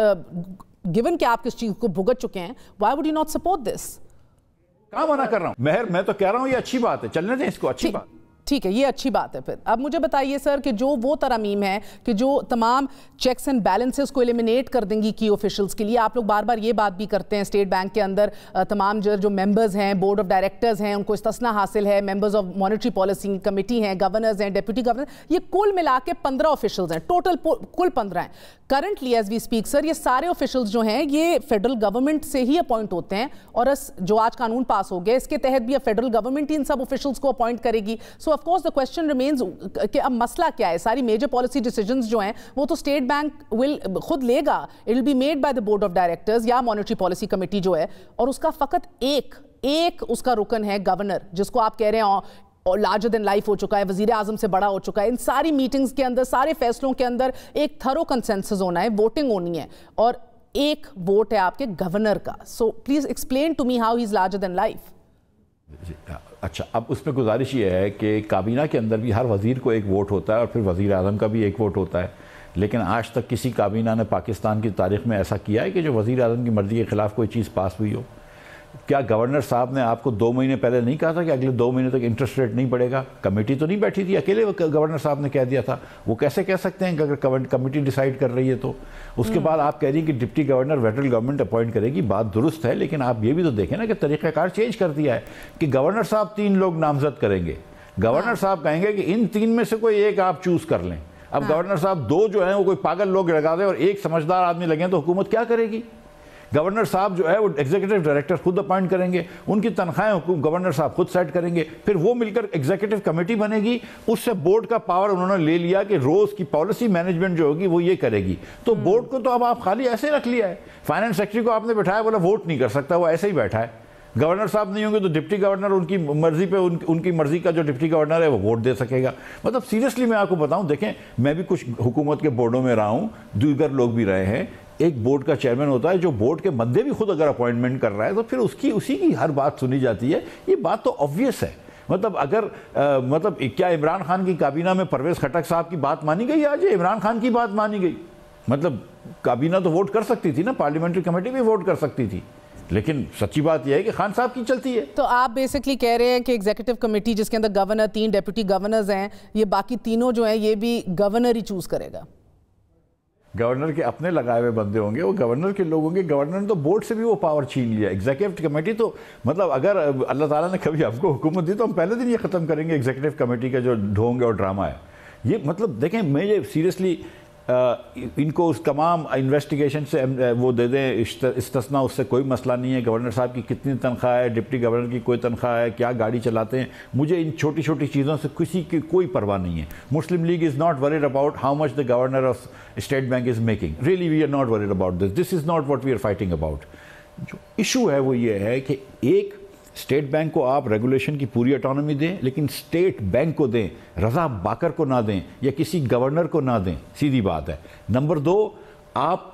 given کہ آپ کس چیز کو بھگت چکے ہیں, why would you not support this? کہاں منع کر رہا ہوں مہر, میں تو کہہ رہا ہوں یہ اچھی بات ہے, چلنے دیں اس کو, اچھی بات. ٹھیک ہے, یہ اچھی بات ہے. پھر اب مجھے بتائیے سر کہ جو وہ ترامیم ہے کہ جو تمام چیکس اینڈ بیلنسز کو ایلیمنیٹ کر دیں گی کی آفیشلز کے لیے, آپ لوگ بار بار یہ بات بھی کرتے ہیں اسٹیٹ بینک کے اندر تمام جو ممبرز ہیں, بورڈ آف ڈائریکٹرز ہیں, ان کو استثنا حاصل ہے, members of monetary policy committee ہیں, گورنرز ہیں, ڈیپٹی گورنر, یہ کل ملا کے 15 آفیشلز ہیں, ٹوٹل کل 15 ہیں. کرنٹلی ایز وی اسپیک سر یہ سارے آفیشلز جو ہیں یہ فیڈرل گورنمنٹ سے ہی اپوائنٹ ہوتے ہیں, اور جو آج قانون پاس ہو گیا اس کے تحت بھی اب فیڈرل گورنمنٹ ہی ان سب آفیشلز کو اپوائنٹ کرے گی. So of course the question remains کہ اب مسئلہ کیا ہے. ساری میجر پالیسی ڈیسیجنز جو ہیں وہ تو اسٹیٹ بینک خود لے گا, it will be made by the board of directors یا مانیٹری پالیسی کمیٹی جو ہے, اور اس کا فقط ایک اس کا رکن ہے گورنر, جس کو آپ کہہ رہے ہیں اور لارجر دین لائف ہو چکا ہے, وزیر اعظم سے بڑا ہو چکا ہے. ان ساری میٹنگز کے اندر, سارے فیصلوں کے اندر ایک تھرو کنسنسس ہونا ہے, ووٹنگ ہونی ہے, اور ایک ووٹ ہے آپ کے گورنر کا. So please explain to me how he is larger than life. اچھا, اب اس میں گزارش یہ ہے کہ کابینہ کے اندر بھی ہر وزیر کو ایک ووٹ ہوتا ہے اور پھر وزیر اعظم کا بھی ایک ووٹ ہوتا ہے, لیکن آج تک کسی کابینہ نے پاکستان کی تاریخ میں ایسا کیا ہے کہ جو وزیر اعظم کی مرضی کے خلاف کوئی چیز پاس ہوئی ہو؟ کیا گورنر صاحب نے آپ کو 2 مہینے پہلے نہیں کہا تھا کہ اگلے 2 مہینے تک انٹرسٹ ریٹ نہیں بڑھے گا؟ کمیٹی تو نہیں بیٹھی تھی, اکیلے گورنر صاحب نے کہہ دیا تھا. وہ کیسے کہہ سکتے ہیں کہ اگر کمیٹی ڈیسائیڈ کر رہی ہے تو؟ اس کے بعد آپ کہہ رہی ہیں کہ deputy governor federal government appoint کرے گی. بات درست ہے, لیکن آپ یہ بھی تو دیکھیں نا کہ طریقہ کار چینج کر دیا ہے کہ گورنر صاحب 3 لوگ نامزد کریں گے. گورنر صاحب کہیں گے کہ ان 3 میں سے کوئی ایک آپ چوز کر لیں. اب گورنر صاحب 2 جو ہیں وہ کوئی پاگل لوگ لگا دیں اور ایک سمجھدار آدمی لگیں تو حکومت کیا کرے گی؟ گورنر صاحب جو ہے وہ ایگزیکٹو ڈائریکٹر خود اپوائنٹ کریں گے, ان کی تنخواہیں گورنر صاحب خود سیٹ کریں گے, پھر وہ مل کر ایگزیکٹو کمیٹی بنے گی, اس سے بورڈ کا پاور انہوں نے لے لیا کہ روز کی پالیسی مینجمنٹ جو ہوگی وہ یہ کرے گی. تو بورڈ کو تو اب آپ خالی ایسے رکھ لیا ہے. فائنانس سیکرٹری کو آپ نے بٹھایا, بولا ووٹ نہیں کر سکتا, وہ ایسے ہی بیٹھا ہے. گورنر صاحب نہیں ہوں گے تو ڈپٹی گورنر ان کی مرضی پہ, ان کی مرضی کا جو ڈپٹی گورنر ہے وہ ووٹ دے سکے گا. مطلب سیریسلی میں آپ کو بتاؤں, دیکھیں میں بھی کچھ حکومت کے بورڈوں میں رہا ہوں, دیگر لوگ بھی رہے ہیں. ایک بورڈ کا چیئرمین ہوتا ہے جو بورڈ کے مدے بھی خود اگر اپوائنٹمنٹ کر رہا ہے تو پھر اسی کی ہر بات سنی جاتی ہے. یہ بات تو آبویس ہے. مطلب اگر کیا عمران خان کی کابینہ میں پرویز خٹک صاحب کی بات مانی گئی؟ آج عمران خان کی بات مانی گئی. مطلب کابینہ تو ووٹ کر سکتی تھی نا, پارلیمنٹری کمیٹی بھی ووٹ کر سکتی تھی, لیکن سچی بات یہ ہے کہ خان صاحب کی چلتی ہے. تو آپ بیسکلی کہہ رہے ہیں کہ ایگزیکٹو کمیٹی جس کے اندر گورنر, 3 ڈیپٹی گورنرز ہیں, یہ باقی تینوں جو ہیں یہ بھی گورنر ہی چوز کرے گا. گورنر کے اپنے لگائے ہوئے بندے ہوں گے, وہ گورنر کے لوگ ہوں گے. گورنر نے تو بورڈ سے بھی وہ پاور چھین لیا. ایگزیکٹو کمیٹی تو مطلب اگر اللہ تعالیٰ نے کبھی ہم کو حکومت دی تو ہم پہلے دن یہ ختم کریں گے ایگزیکٹو کمیٹی کا جو ڈھونگ اور ڈرامہ ہے. یہ مطلب دیکھیں, میں یہ سیریسلی ان کو اس تمام انویسٹیگیشن سے وہ دے دیں استثنا, اس سے کوئی مسئلہ نہیں ہے. گورنر صاحب کی کتنی تنخواہ ہے, ڈپٹی گورنر کی کوئی تنخواہ ہے, کیا گاڑی چلاتے ہیں, مجھے ان چھوٹی چھوٹی چیزوں سے کسی کی کوئی پرواہ نہیں ہے. مسلم لیگ از ناٹ ورried about how much the governor of State Bank is making. Really we are not ورried about this is not what we are fighting about. جو ایشو ہے وہ یہ ہے کہ ایک اسٹیٹ بینک کو آپ ریگولیشن کی پوری اٹانومی دیں, لیکن اسٹیٹ بینک کو دیں, رضا باکر کو نہ دیں یا کسی گورنر کو نہ دیں. سیدھی بات ہے. نمبر 2, آپ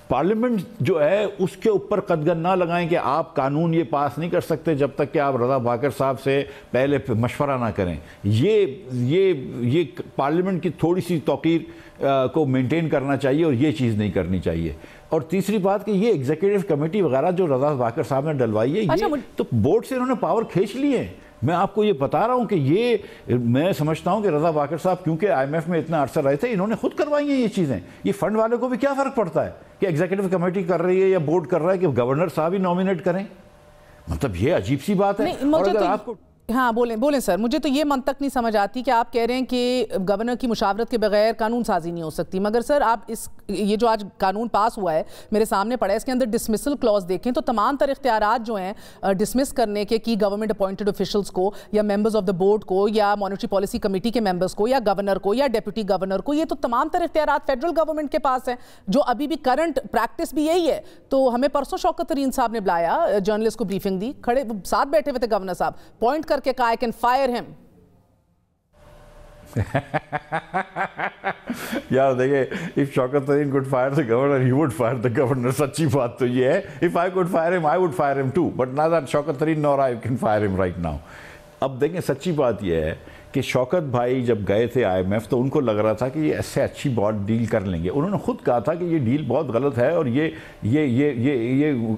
پارلیمنٹ جو ہے اس کے اوپر قدغن نہ لگائیں کہ آپ قانون یہ پاس نہیں کر سکتے جب تک کہ آپ رضا باکر صاحب سے پہلے مشورہ نہ کریں. یہ پارلیمنٹ کی تھوڑی سی توقیر کو مینٹین کرنا چاہیے اور یہ چیز نہیں کرنی چاہیے. اور تیسری بات کہ یہ ایگزیکٹو کمیٹی وغیرہ جو رضا باکر صاحب نے ڈلوائی ہے, یہ تو بورڈ سے انہوں نے پاور کھینچ لی ہے. میں آپ کو یہ بتا رہا ہوں کہ یہ میں سمجھتا ہوں کہ رضا باکر صاحب کیونکہ IMF میں اتنا عرصہ رہے تھے, انہوں نے خود کروائی ہیں یہ چیزیں. یہ فنڈ والے کو بھی کیا فرق پڑتا ہے کہ ایگزیکٹو کمیٹی کر رہی ہے یا بورڈ کر رہا ہے کہ گورنر صاحب ہی نومینیٹ کریں؟ مطلب یہ عجیب سی بات ہے. اور اگر آپ کو ہاں بولیں سر. مجھے تو یہ منطق نہیں سمجھ آتی کہ آپ کہہ رہے ہیں کہ گورنر کی مشاورت کے بغیر قانون سازی نہیں ہو سکتی, مگر سر آپ یہ جو آج قانون پاس ہوا ہے میرے سامنے پڑا ہے, اس کے اندر ڈسمسل کلوز دیکھیں تو تمام تر اختیارات جو ہیں ڈسمس کرنے کے کی گورنمنٹ اپوائنٹڈ آفیشلز کو یا ممبرز آف دا بورڈ کو یا مانیٹری پالیسی کمیٹی کے ممبرز کو یا گورنر کو یا ڈیپٹی گورنر کو, یہ تو تمام تر اختیارات فیڈرل گورنمنٹ کے پاس ہیں, جو ابھی بھی کرنٹ پریکٹس بھی یہی ہے. تو ہمیں پرسوں شوکت ترین صاحب نے بلایا, جرنلسٹ کو بریفنگ دی, کھڑے ساتھ بیٹھے ہوئے تھے گورنر صاحب, پوائنٹ کر کے کہا I can fire him. یار دیکھیں, if Shaukat Tareen could fire the governor, he would fire the governor. سچی بات تو یہ ہے. If I could fire him, I would fire him too. But neither Shaukat Tareen nor I can fire him right now. اب دیکھیں سچی بات یہ ہے کہ شوکت بھائی جب گئے تھے IMF تو ان کو لگ رہا تھا کہ یہ ایسے اچھی بہت ڈیل کر لیں گے. انہوں نے خود کہا تھا کہ یہ ڈیل بہت غلط ہے اور یہ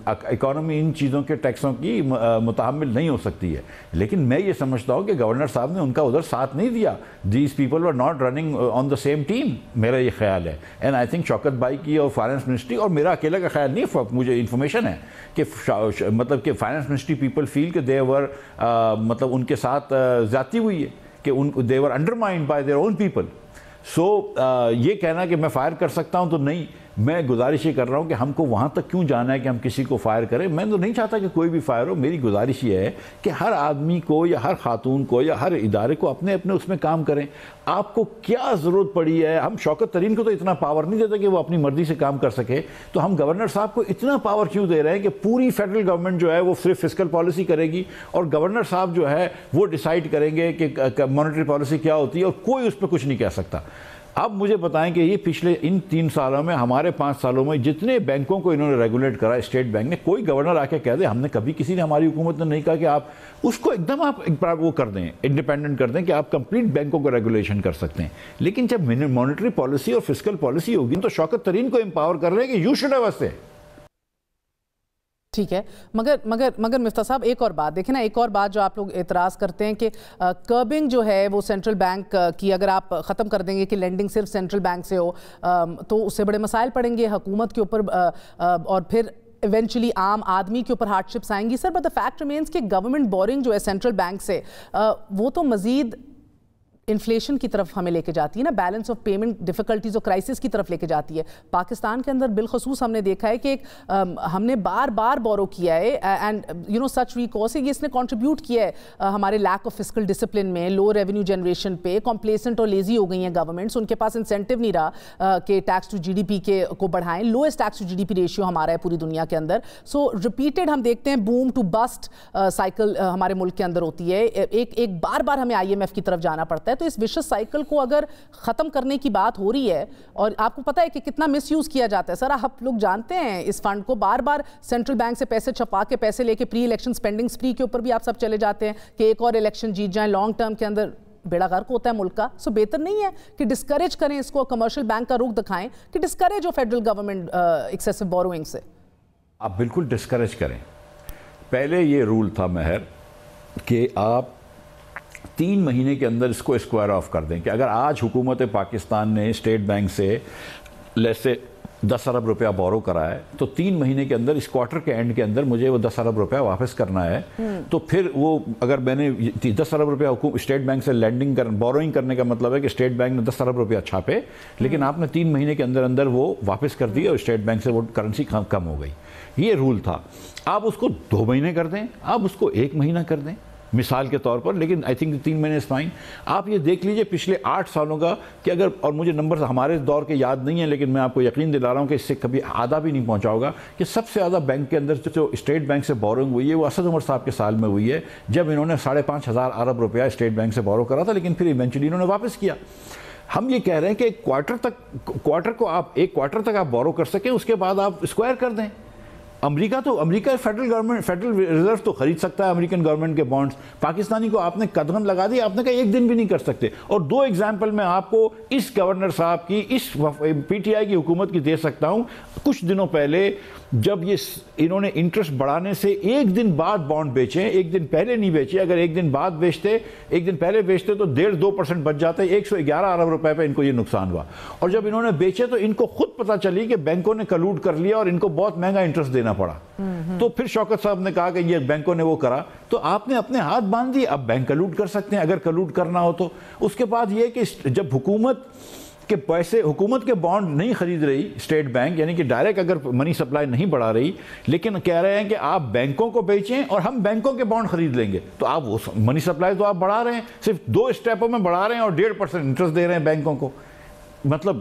اکانومی ان چیزوں کے ٹیکسوں کی متحمل نہیں ہو سکتی ہے. لیکن میں یہ سمجھتا ہوں کہ گورنر صاحب نے ان کا ادھر ساتھ نہیں دیا. These people were not running on the same team, میرا یہ خیال ہے. اینڈ آئی تھنک شوکت بھائی کی اور فائنانس منسٹری, اور میرا اکیلا کا خیال نہیں, مجھے انفارمیشن ہے کہ مطلب کہ فائنانس منسٹری پیپل فیل کہ دے ور مطلب ان کے ساتھ زیادتی ہوئی ہے, کہ they were undermined by their own people. So یہ کہنا کہ میں فائر کر سکتا ہوں تو نہیں, میں گزارش یہ کر رہا ہوں کہ ہم کو وہاں تک کیوں جانا ہے کہ ہم کسی کو فائر کریں. میں تو نہیں چاہتا کہ کوئی بھی فائر ہو. میری گزارش یہ ہے کہ ہر آدمی کو یا ہر خاتون کو یا ہر ادارے کو اپنے اپنے اس میں کام کریں. آپ کو کیا ضرورت پڑی ہے؟ ہم شوکت ترین کو تو اتنا پاور نہیں دیتے کہ وہ اپنی مرضی سے کام کر سکے, تو ہم گورنر صاحب کو اتنا پاور کیوں دے رہے ہیں کہ پوری فیڈرل گورنمنٹ جو ہے وہ صرف فسکل پالیسی کرے گی اور گورنر صاحب جو ہے وہ ڈیسائیڈ کریں گے کہ مانیٹری پالیسی کیا ہوتی ہے اور کوئی اس پہ کچھ نہیں کہہ سکتا. اب مجھے بتائیں کہ یہ پچھلے ان 3 سالوں میں, ہمارے 5 سالوں میں جتنے بینکوں کو انہوں نے ریگولیٹ کرا, اسٹیٹ بینک نے, کوئی گورنر آ کے کہہ دے, ہم نے کبھی کسی نے, ہماری حکومت نے نہیں کہا کہ آپ اس کو ایک دم آپ وہ کر دیں, انڈیپینڈنٹ کر دیں کہ آپ کمپلیٹ بینکوں کو ریگولیشن کر سکتے ہیں. لیکن جب مانیٹری پالیسی اور فسکل پالیسی ہوگی تو شوکت ترین کو امپاور کر رہے ہیں کہ یو شوڈ ہیو اے. ٹھیک ہے, مگر مفتاح صاحب ایک اور بات دیکھیں نا, ایک اور بات جو آپ لوگ اعتراض کرتے ہیں کہ کربنگ جو ہے وہ سینٹرل بینک کی اگر آپ ختم کر دیں گے کہ لینڈنگ صرف سینٹرل بینک سے ہو تو اس سے بڑے مسائل پڑیں گے حکومت کے اوپر اور پھر ایونچولی عام آدمی کے اوپر ہارڈ شپس آئیں گی. Sir but the fact remains کہ گورنمنٹ بورنگ جو ہے سینٹرل بینک سے وہ تو مزید انفلیشن کی طرف ہمیں لے کے جاتی ہے نا, بیلنس آف پیمنٹ ڈیفیکلٹیز اور کرائسس کی طرف لے کے جاتی ہے. پاکستان کے اندر بالخصوص ہم نے دیکھا ہے کہ ہم نے بار بار بورو کیا ہے and you know such recourse, یہ اس نے کنٹریبیوٹ کیا ہے ہمارے لیک آف فسکل ڈسپلن میں, لو ریونیو جنریشن پہ. کمپلیسنٹ اور لیزی ہو گئی ہیں گورنمنٹس, ان کے پاس انسینٹیو نہیں رہا کہ tax to G D P کو بڑھائیں. Lowest tax to G D P ratio ہمارا ہے پوری دنیا کے اندر. سو ریپیٹڈ ہم دیکھتے ہیں بوم ٹو بسٹ سائیکل ہمارے ملک کے اندر ہوتی ہے. ایک بار بار ہمیں IMF کی طرف جانا پڑتا ہے. تو اس وشس سائیکل کو اگر ختم کرنے کی بات ہو رہی ہے, اور آپ کو پتا ہے کہ کتنا مس یوز کیا جاتا ہے. سر آپ لوگ جانتے ہیں اس فنڈ کو, بار بار سینٹرل بینک سے پیسے چھپا کے پیسے لے کے پری الیکشن سپینڈنگ سپری کے اوپر بھی آپ سب چلے جاتے ہیں کہ ایک اور الیکشن جیت جائیں. لانگ ٹرم کے اندر بیڑا غرق ہوتا ہے ملک کا. سو بہتر نہیں ہے کہ ڈسکریج کریں اس کو, کمرشل بینک کا رخ دکھائیں کہ ڈسکریج ہو فیڈرل گورنمنٹ ایکسیسو بوروئنگ سے. آپ بالکل ڈسکریج کریں. پہلے یہ رول تھا مہر کہ آپ 3 مہینے کے اندر اس کو اسکوائر آف کر دیں کہ اگر آج حکومت پاکستان نے اسٹیٹ بینک سے لیسے 10 ارب روپیہ بورو کرا ہے تو 3 مہینے کے اندر اس کوارٹر کے اینڈ کے اندر مجھے وہ 10 ارب روپیہ واپس کرنا ہے. تو پھر وہ اگر میں نے 10 ارب روپیہ اسٹیٹ بینک سے لینڈنگ بوروئنگ کرنے کا مطلب ہے کہ اسٹیٹ بینک نے 10 ارب روپیہ چھاپے, لیکن آپ نے 3 مہینے کے اندر اندر وہ واپس کر دی اور اسٹیٹ بینک سے وہ کرنسی کم ہو گئی. یہ رول تھا. آپ اس کو 2 مہینے کر دیں, آپ اس کو 1 مہینہ کر دیں مثال کے طور پر, لیکن آئی تھنک 3 مہینے از فائن. آپ یہ دیکھ لیجئے پچھلے 8 سالوں کا کہ اگر, اور مجھے نمبر ہمارے دور کے یاد نہیں ہیں لیکن میں آپ کو یقین دلا رہا ہوں کہ اس سے کبھی آدھا بھی نہیں پہنچا ہوگا, کہ سب سے زیادہ بینک کے اندر جو اسٹیٹ بینک سے بورنگ ہوئی ہے وہ اسد عمر صاحب کے سال میں ہوئی ہے, جب انہوں نے 5,500 ارب روپیہ اسٹیٹ بینک سے بورو کرا تھا, لیکن پھر ایونچولی انہوں نے واپس کیا. ہم یہ کہہ رہے ہیں کہ کوارٹر کو آپ 1 کوارٹر تک آپ بورو کر سکیں, اس کے بعد آپ اسکوائر کر دیں. امریکہ فیڈرل ریزرو تو خرید سکتا ہے امریکن گورنمنٹ کے بانڈز. پاکستانی کو آپ نے قدغن لگا دی, آپ نے کہا 1 دن بھی نہیں کر سکتے. اور 2 ایگزامپل میں آپ کو اس گورنر صاحب کی, اس PTI کی حکومت کی دے سکتا ہوں. کچھ دنوں پہلے جب یہ انہوں نے انٹرسٹ بڑھانے سے ایک دن بعد بانڈ بیچے، ایک دن پہلے نہیں بیچے، اگر ایک دن بعد بیچتے، ایک دن پہلے بیچتے تو 1.5-2% بچ جاتے، 111 ارب روپے پہ ان کو یہ نقصان ہوا. اور جب انہوں نے بیچے تو ان کو خود پتہ چلی کہ بینکوں نے کلوڈ کر لیا اور ان کو بہت مہنگا انٹرسٹ دینا پڑا. تو پھر شوکت صاحب نے کہا کہ یہ بینکوں نے وہ کرا، تو آپ نے اپنے ہاتھ باندھ دیے، اب بینک کلوڈ کر سکتے ہیں اگر کلوڈ کرنا ہو تو. اس کے بعد یہ کہ جب حکومت کہ پیسے، حکومت کے بانڈ نہیں خرید رہی اسٹیٹ بینک، یعنی کہ ڈائریکٹ اگر منی سپلائی نہیں بڑھا رہی، لیکن کہہ رہے ہیں کہ آپ بینکوں کو بیچیں اور ہم بینکوں کے بانڈ خرید لیں گے، تو آپ وہ منی سپلائی تو آپ بڑھا رہے ہیں، صرف 2 اسٹیپوں میں بڑھا رہے ہیں اور 1.5% انٹرسٹ دے رہے ہیں بینکوں کو. مطلب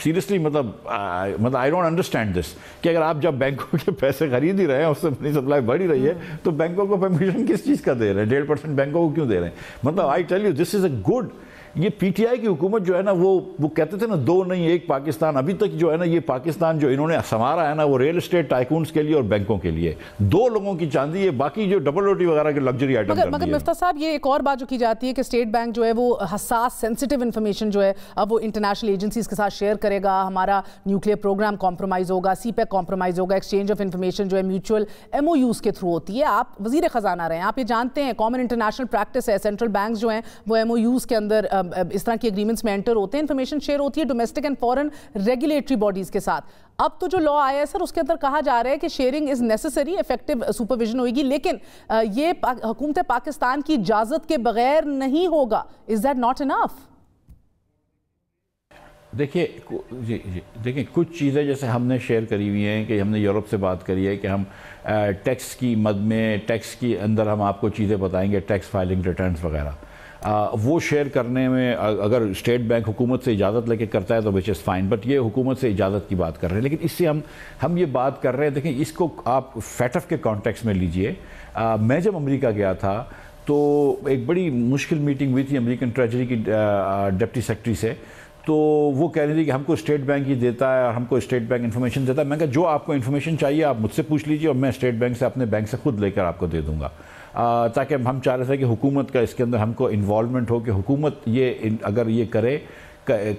سیریسلی مطلب آئی ڈونٹ انڈرسٹینڈ دس کہ اگر آپ جب بینکوں کے پیسے خرید ہی رہے ہیں، اس سے منی سپلائی بڑھ ہی رہی ہے، تو بینکوں کو پرمیشن کس چیز کا دے رہے ہیں؟ 1.5% بینکوں کو کیوں دے رہے ہیں؟ مطلب I tell you this is a good. یہ پی ٹی آئی کی حکومت جو ہے نا، وہ کہتے تھے نا 2 نہیں 1 پاکستان، ابھی تک جو ہے نا یہ پاکستان جو انہوں نے سنوارا ہے نا، وہ ریل اسٹیٹ ٹائکونز کے لیے اور بینکوں کے لیے 2 لوگوں کی چاندی ہے، باقی جو ڈبل روٹی وغیرہ کے لگژری آئٹم. مگر مفتیٰ صاحب یہ ایک اور بات جو کی جاتی ہے کہ اسٹیٹ بینک جو ہے وہ حساس سینسٹیو انفارمیشن جو ہے اب وہ انٹرنیشنل ایجنسیز کے ساتھ شیئر کرے گا. ہمارا نیوکلیئر پروگرام کمپرومائز ہوگا، سی پیک کمپرومائز ہوگا، ایکسچینج آف انفارمیشن جو ہے میوچول ایم او یوز کے تھرو ہوتی ہے. آپ وزیر خزانہ رہے ہیں، آپ یہ جانتے ہیں کامن انٹرنیشنل پریکٹس ہے، سینٹرل بینکس جو ہیں وہ ایم او یوز کے اندر اس طرح کی میں انٹر ہوتے ہیں، انفارمیشن شیئر ہوتی ہے domestic and foreign regulatory bodies کے ساتھ. اب تو جو لا آیا ہے سر، اس کے اندر کہا جا رہا ہے کہ sharing is necessary, effective supervision ہوگی، لیکن یہ حکومت پاکستان کی اجازت کے بغیر نہیں ہوگا. Is that not enough? دیکھیں کچھ چیزیں جیسے ہم نے شیئر کری ہوئی ہیں کہ ہم نے یورپ سے بات کری ہے کہ ہم ٹیکس کی مد میں، ٹیکس کی اندر ہم آپ کو چیزیں بتائیں گے، ٹیکس فائلنگ ریٹرنز وغیرہ، وہ شیئر کرنے میں اگر اسٹیٹ بینک حکومت سے اجازت لے کے کرتا ہے تو وچ از فائن، بٹ یہ حکومت سے اجازت کی بات کر رہے ہیں. لیکن اس سے ہم یہ بات کر رہے ہیں، دیکھیں اس کو آپ فیٹف کے کانٹیکس میں لیجئے. میں جب امریکہ گیا تھا تو ایک بڑی مشکل میٹنگ ہوئی تھی امریکن ٹریجری کی ڈپٹی سیکرٹری سے، تو وہ کہہ رہی تھی کہ ہم کو اسٹیٹ بینک ہی دیتا ہے اور ہم کو اسٹیٹ بینک انفارمیشن دیتا ہے. میں کہا جو آپ کو انفارمیشن چاہیے آپ مجھ سے پوچھ لیجئے اور میں اسٹیٹ بینک سے اپنے بینک سے خود لے کر آپ کو دے دوں گا. تاکہ ہم چاہ رہے تھے کہ حکومت کا اس کے اندر ہم کو انوالومنٹ ہو کہ حکومت یہ اگر یہ کرے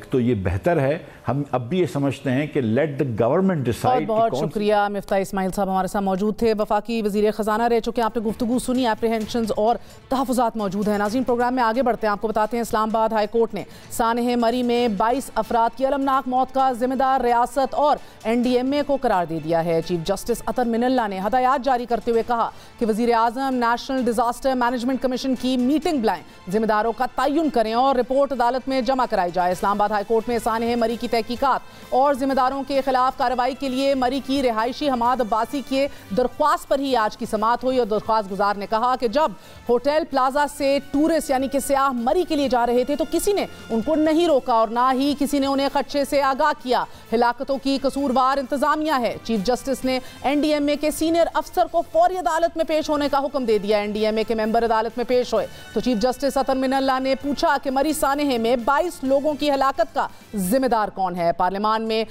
تو یہ بہتر ہے. ہم اب بھی یہ سمجھتے ہیں کہ لیٹ دا گورنمنٹ ڈیسائیڈ. بہت شکریہ مفتاح اسماعیل صاحب ہمارے ساتھ موجود تھے، وفاقی وزیر خزانہ رہ چکے ہیں. آپ نے گفتگو سنی، اپریہنشنز اور تحفظات موجود ہیں. ناظرین پروگرام میں آگے بڑھتے ہیں، آپ کو بتاتے ہیں اسلام آباد ہائی کورٹ نے سانحہ مری میں 22 افراد کی المناک موت کا ذمہ دار ریاست اور این ڈی ایم اے کو قرار دے دیا ہے. چیف جسٹس اطہر من اللہ نے ہدایات جاری کرتے ہوئے کہا کہ وزیر اعظم نیشنل ڈیزاسٹر مینجمنٹ کمیشن کی میٹنگ بلائیں، ذمہ داروں کا تعین کریں اور رپورٹ عدالت میں جمع کرائی جائے. اسلام آباد ہائی کورٹ میں سانحہ مری کی تحقیقات اور ذمہ داروں کے خلاف کارروائی کے لیے مری کی رہائشی حماد عباسی کے درخواست پر ہی آج کی سماعت ہوئی. اور درخواست گزار نے کہا کہ جب ہوٹل پلازا سے ٹورسٹ یعنی کہ سیاح مری کے لیے جا رہے تھے تو کسی نے ان کو نہیں روکا اور نہ ہی کسی نے انہیں خدشے سے آگاہ کیا. ہلاکتوں کی قصوروار انتظامیہ ہے. چیف جسٹس نے این ڈی ایم اے کے سینئر افسر کو فوری عدالت میں پیش ہونے کا حکم دے دیا. این ڈی ایم اے کے ممبر عدالت میں پیش ہوئے تو چیف جسٹس اطہر من اللہ نے پوچھا کہ مری سانحہ میں 22 لوگوں کی ہلاکت کا ذمہ دار کون ہے. پارلیمان میں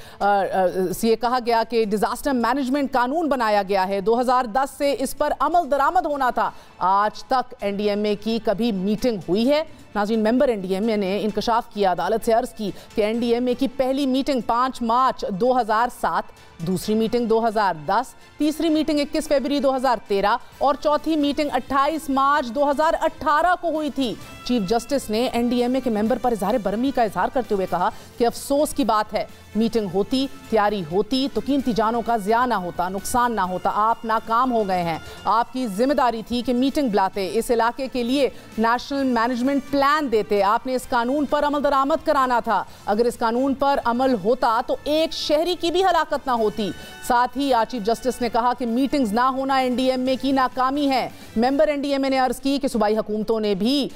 یہ کہا گیا کہ ڈیزاسٹر مینجمنٹ قانون بنایا گیا ہے، 2010 سے اس پر عمل درآمد ہونا تھا. آج تک این ڈی ایم اے کی کبھی میٹنگ ہوئی ہے؟ ناظرین ممبر این ڈی ایم اے نے انکشاف کیا، عدالت سے عرض کی کہ این ڈی ایم اے کی پہلی میٹنگ 5 مارچ 2007، دوسری میٹنگ 2010، تیسری میٹنگ 21 فروری 2013 اور چوتھی میٹنگ 28 مارچ 2018 کو ہوئی تھی. چیف جسٹس نے این ڈی ایم اے کے ممبر پر اظہار برہمی کا اظہار کرتے ہوئے کہا کہ افسوس کی بات ہے، میٹنگ ہوتی، تیاری ہوتی تو قیمتی جانوں کا ضیاع نہ ہوتا، نقصان نہ ہوتا. آپ ناکام ہو گئے ہیں. آپ کی ذمہ داری تھی کہ میٹنگ بلاتے، اس علاقے کے لیے نیشنل مینجمنٹ پلان دیتے. آپ نے اس قانون پر عمل درآمد کرانا تھا. اگر اس قانون پر عمل ہوتا تو ایک شہری کی بھی ہلاکت نہ ہوتی. ساتھ ہی چیف جسٹس نے کہا کہ میٹنگز نہ ہونا این ڈی ایم اے کی ناکامی ہے. ممبر این ڈی ایم اے نے عرض کی کہ صوبائی حکومتوں نے بھی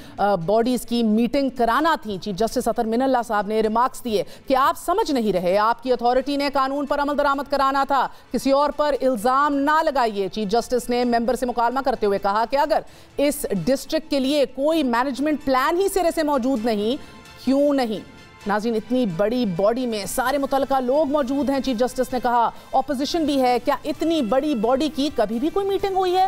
باڈیز کی میٹنگ کرانا تھی. چیف جسٹس اطہر من اللہ صاحب نے ریمارکس دیے کہ آپ سمجھ نہیں رہے، آپ کی اتھارٹی نے قانون پر عمل درآمد کرانا تھا، کسی اور پر الزام نہ لگائیے. چیف جسٹس نے ممبر سے مکالمہ کرتے ہوئے کہا کہ اگر اس ڈسٹرکٹ کے لیے کوئی مینجمنٹ پلان ہی سرے سے موجود نہیں، کیوں نہیں؟ ناظرین اتنی بڑی باڈی میں سارے متعلقہ لوگ موجود ہیں. چیف جسٹس نے کہا اپوزیشن بھی ہے، کیا اتنی بڑی باڈی کی کبھی بھی کوئی میٹنگ ہوئی ہے؟